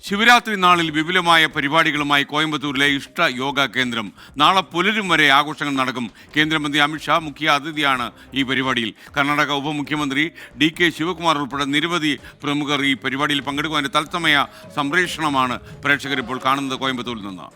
ശിവരാത്രി നാളിൽ വിപുലമായ പരിപാടികളുമായി കോയമ്പത്തൂരിലെ ഇഷ്ട യോഗ കേന്ദ്രം. നാളെ പുലരും വരെ ആഘോഷങ്ങൾ നടക്കും. കേന്ദ്രമന്ത്രി അമിത്ഷാ മുഖ്യ അതിഥിയാണ് ഈ പരിപാടിയിൽ. കർണാടക ഉപമുഖ്യമന്ത്രി DK ശിവകുമാർ ഉൾപ്പെടെ നിരവധി പ്രമുഖർ ഈ പരിപാടിയിൽ പങ്കെടുക്കുവാൻ തത്സമയ സംപ്രേഷണമാണ് പ്രേക്ഷകർ ഇപ്പോൾ കാണുന്നത്. കോയമ്പത്തൂരിൽ നിന്ന്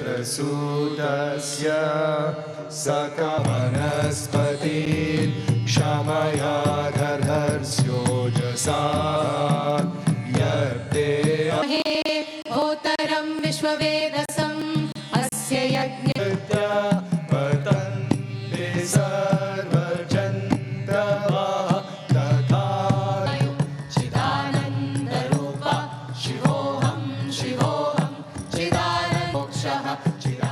प्रसूतस्य सकवनस्पति क्षमया दधर्स्योजसा यत्ते होतरं विश्ववेदसम् अस्य यज्ञस्य पतन्ते सर्वजन्तवः तथा चिदानन्दरूप शिवोऽहं चिदानन्दमोक्षः चिदा